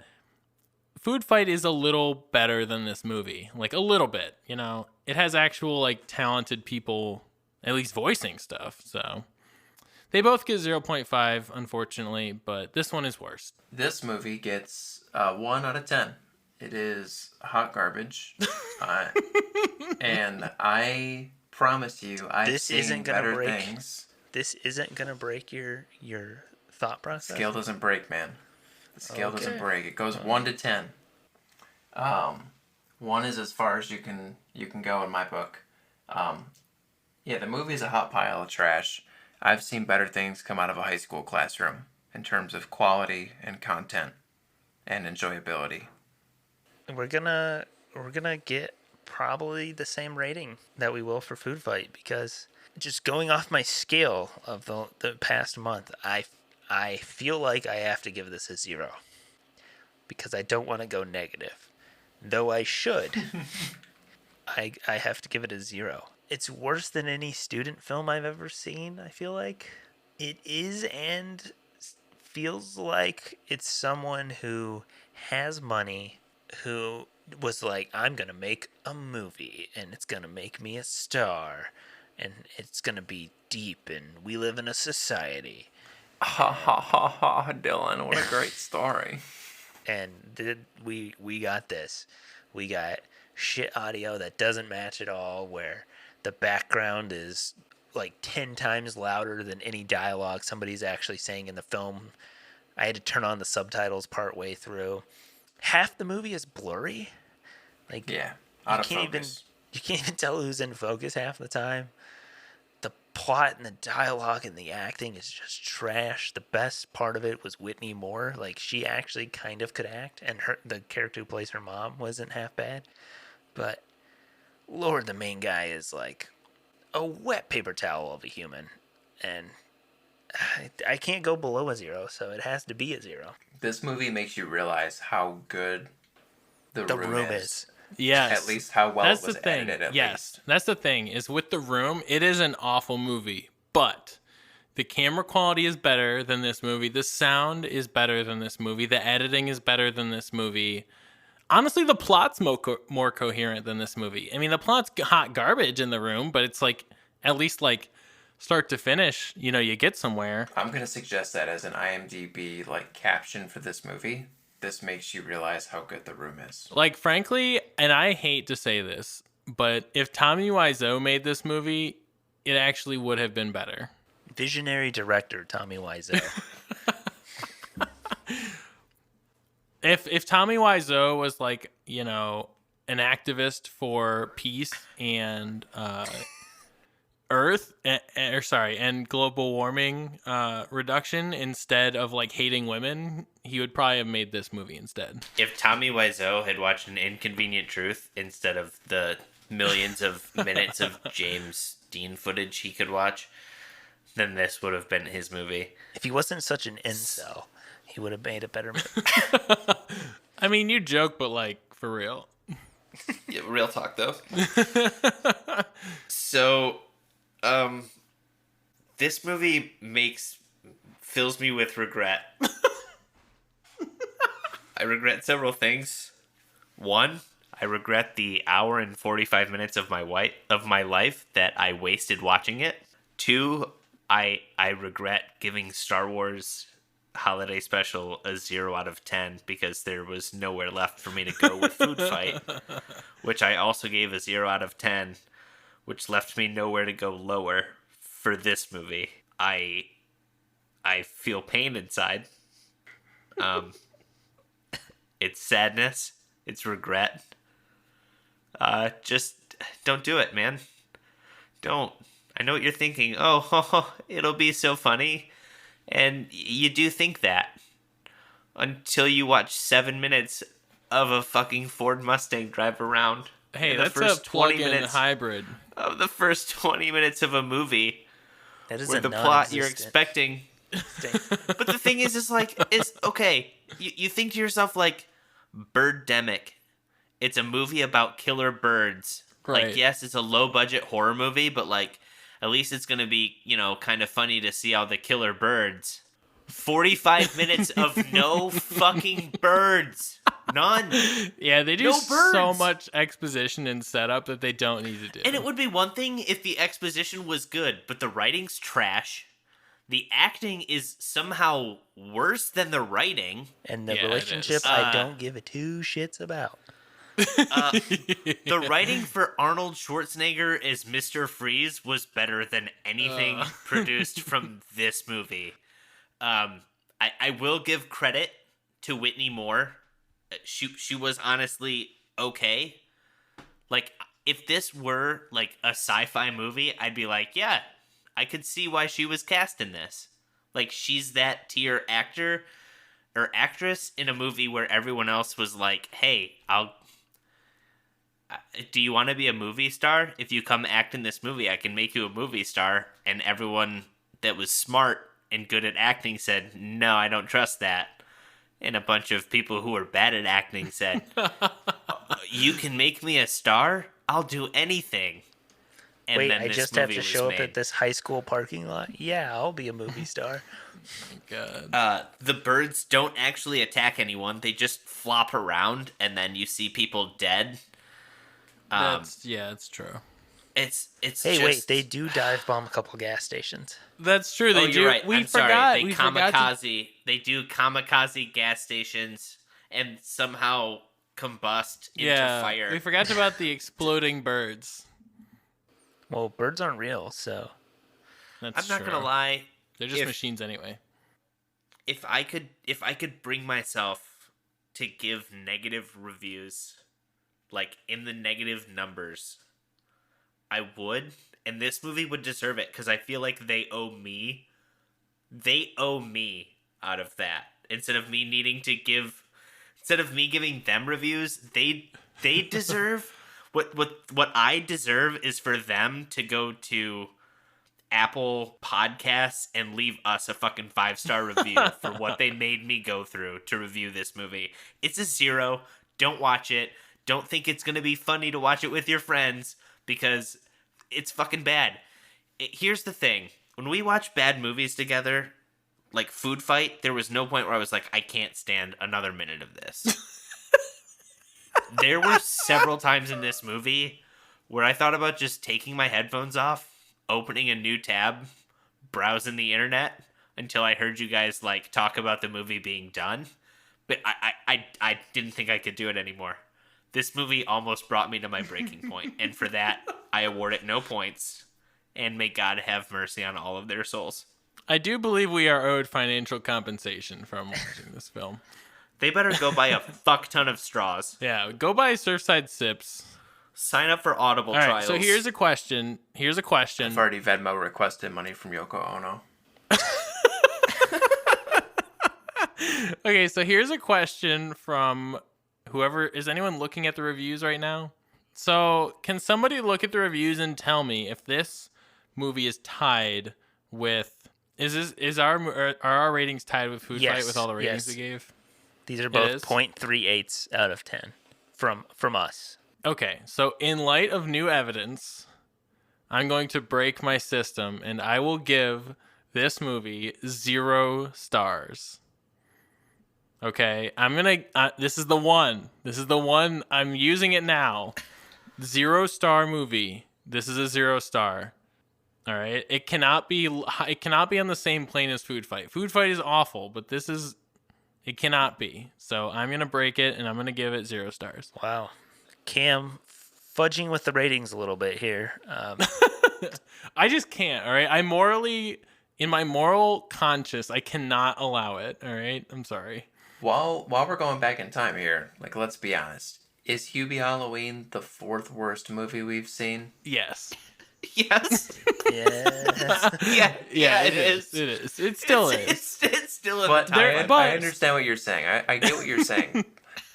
Food Fight is a little better than this movie. A little bit, It has actual, talented people at least voicing stuff. So they both get 0.5, unfortunately, but this one is worse. This movie gets 1 out of 10. It is hot garbage. And I promise you, I've seen better things. This isn't going to break your thought process? Scale doesn't break, man. The scale doesn't break. It goes 1 to 10. 1 is as far as you can go in my book. The movie is a hot pile of trash. I've seen better things come out of a high school classroom in terms of quality and content and enjoyability. We're gonna get probably the same rating that we will for Food Fight, because just going off my scale of the past month, I feel like I have to give this a 0 because I don't want to go negative, though I should. I have to give it a 0. It's worse than any student film I've ever seen, I feel like. It is, and feels like it's someone who has money, who was like, I'm going to make a movie, and it's going to make me a star, and it's going to be deep, and we live in a society. Ha ha ha ha, Dylan, what a great story. And we got this. We got shit audio that doesn't match at all, where the background is 10 times louder than any dialogue somebody's actually saying in the film. I had to turn on the subtitles part way through. Half the movie is blurry. Out of focus. You can't even tell who's in focus half the time. The plot and the dialogue and the acting is just trash. The best part of it was Whitney Moore. She actually kind of could act, and the character who plays her mom wasn't half bad. But Lord, the main guy is a wet paper towel of a human, and I can't go below a 0, so it has to be a 0. This movie makes you realize how good the room is. Yes. At least how well it was edited, at least. That's the thing, is with The Room, it is an awful movie, but the camera quality is better than this movie. The sound is better than this movie. The editing is better than this movie. Honestly, the plot's more coherent than this movie. I mean, the plot's hot garbage in The Room, but it's like at least like start to finish, you get somewhere. I'm gonna suggest that as an IMDb like caption for this movie. This makes you realize how good The Room is. Like, frankly, and I hate to say this, but if Tommy Wiseau made this movie, it actually would have been better. Visionary director Tommy Wiseau. If Tommy Wiseau was like, an activist for peace and and global warming reduction instead of like hating women, he would probably have made this movie instead. If Tommy Wiseau had watched An Inconvenient Truth instead of the millions of minutes of James Dean footage he could watch, then this would have been his movie. If he wasn't such an incel, he would have made a better movie. I mean, you joke, but like for real. Yeah, real talk though. So, this movie fills me with regret. I regret several things. One, I regret the hour and 45 minutes of my life that I wasted watching it. Two, I regret giving Star Wars Holiday Special a 0 out of 10 because there was nowhere left for me to go with Food Fight, which I also gave a 0 out of 10, which left me nowhere to go lower for this movie. I feel pain inside. It's sadness. It's regret. Just don't do it, man. Don't. I know what you're thinking. Oh, it'll be so funny. And you do think that. Until you watch 7 minutes of a fucking Ford Mustang drive around. Hey, that's a plug-in hybrid. Of the first 20 minutes of a movie. That is where the plot you're expecting. But the thing is okay. You think to yourself, like, Birdemic. It's a movie about killer birds. Right. Like, yes, it's a low-budget horror movie, but, like, at least it's going to be, kind of funny to see all the killer birds. 45 minutes of no fucking birds. None. Yeah, they do so much exposition and setup that they don't need to do. And it would be one thing if the exposition was good, but the writing's trash. The acting is somehow worse than the writing. And the relationship I don't give a two shits about. The writing for Arnold Schwarzenegger as Mr. Freeze was better than anything produced from this movie. I will give credit to Whitney Moore. She was honestly okay. Like, if this were like a sci-fi movie, I'd be like, yeah, I could see why she was cast in this. Like, she's that tier actor or actress in a movie where everyone else was like, hey, do you want to be a movie star? If you come act in this movie, I can make you a movie star. And everyone that was smart and good at acting said, no, I don't trust that. And a bunch of people who were bad at acting said, you can make me a star? I'll do anything. And wait, then I this just have movie to was show up made. at this high school parking lot? Yeah, I'll be a movie star. God. The birds don't actually attack anyone. They just flop around, and then you see people dead. It's true. It's Hey, just... wait, they do dive bomb a couple gas stations. That's true. They do. You're right. We I'm forgot. sorry. We forgot They do kamikaze gas stations and somehow combust into fire. We forgot about the exploding birds. Well, birds aren't real, so That's I'm not gonna lie. They're just machines anyway. If I could bring myself to give negative reviews, like in the negative numbers, I would, and this movie would deserve it because I feel like they owe me out of that. Instead of me giving them reviews, they deserve what I deserve is for them to go to Apple Podcasts and leave us a fucking 5-star review for what they made me go through to review this movie. It's a 0. Don't watch it. Don't think it's going to be funny to watch it with your friends because it's fucking bad. Here's the thing. When we watch bad movies together, like Food Fight, there was no point where I was like, I can't stand another minute of this. There were several times in this movie where I thought about just taking my headphones off, opening a new tab, browsing the internet until I heard you guys like talk about the movie being done. But I didn't think I could do it anymore. This movie almost brought me to my breaking point, and for that, I award it no points. And may God have mercy on all of their souls. I do believe we are owed financial compensation from watching this film. They better go buy a fuck ton of straws. Yeah, go buy Surfside Sips. Sign up for Audible All right, trials. so here's a question. I've already Venmo requested money from Yoko Ono. Okay, so here's a question from whoever. Is anyone looking at the reviews right now? So can somebody look at the reviews and tell me if this movie is tied with... Are our ratings tied with Food Fight with all the ratings we gave? These are both 0.38 out of 10 from us. Okay, so in light of new evidence, I'm going to break my system, and I will give this movie 0 stars. Okay, I'm gonna. This is the one. I'm using it now. 0 star movie. This is a 0 star. All right. It cannot be on the same plane as Food Fight. Food Fight is awful, but it cannot be. So I'm gonna break it, and I'm gonna give it 0 stars. Wow, Cam, fudging with the ratings a little bit here. I just can't. All right. In my moral conscience, I cannot allow it. All right. I'm sorry. While we're going back in time here, like, let's be honest. Is Hubie Halloween the 4th worst movie we've seen? Yes. Yes. Yes. Yeah, it is. It is. It still is. It's still in But the top. I understand what you're saying. I get what you're saying.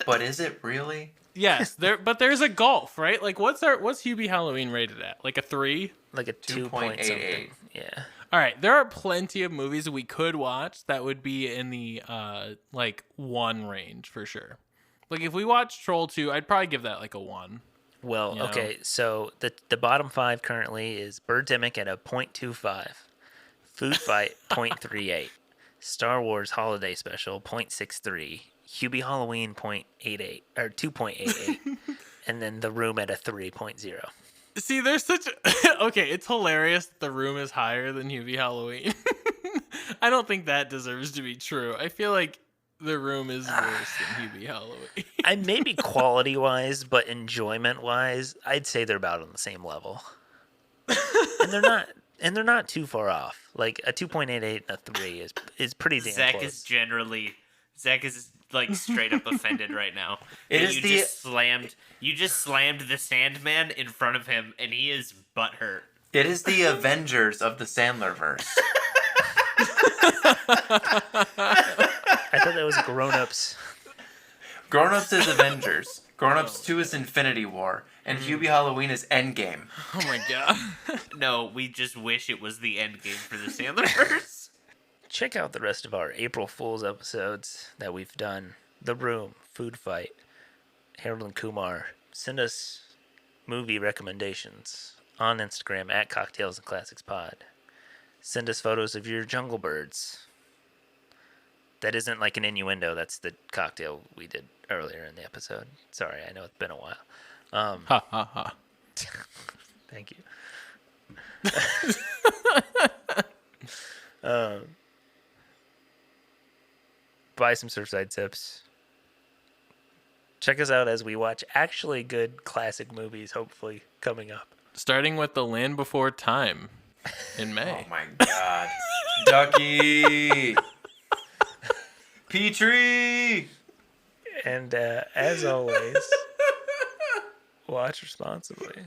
But is it really? Yes. But there's a gulf, right? Like, what's Hubie Halloween rated at? Like a 3? Like a 2.88. Yeah. All right, there are plenty of movies we could watch that would be in the 1 range for sure. Like if we watched Troll 2, I'd probably give that like a 1. Well, okay, so the bottom 5 currently is Birdemic at a 0.25, Food Fight 0.38, Star Wars Holiday Special 0.63, Hubie Halloween 0.88 or 2.88, and then The Room at a 3.0. See, there's such okay, it's hilarious that The Room is higher than Hubie Halloween. I don't think that deserves to be true. I feel like The Room is worse than Hubie Halloween. I maybe quality-wise, but enjoyment-wise, I'd say they're about on the same level. And they're not too far off. Like a 2.88 and a 3 is pretty damn close. Zach is like straight up offended right now. You just slammed the Sandman in front of him, and he is butthurt. It is the Avengers of the Sandler verse. I thought that was Grown Ups. Grown Ups is Avengers. Grown Ups 2 is Infinity War. And Hubie Halloween is Endgame. Oh my god. No, we just wish it was the Endgame for the Sandlerverse. Check out the rest of our April Fool's episodes that we've done. The Room, Food Fight, Harold and Kumar. Send us movie recommendations on Instagram at Cocktails and Classics Pod. Send us photos of your jungle birds. That isn't like an innuendo. That's the cocktail we did earlier in the episode. Sorry, I know it's been a while. Ha ha ha. Thank you. Buy some Surfside Sips. Check us out as we watch actually good classic movies, hopefully, coming up. Starting with The Land Before Time in May. Oh my god. Ducky! Petrie! And as always, watch responsibly.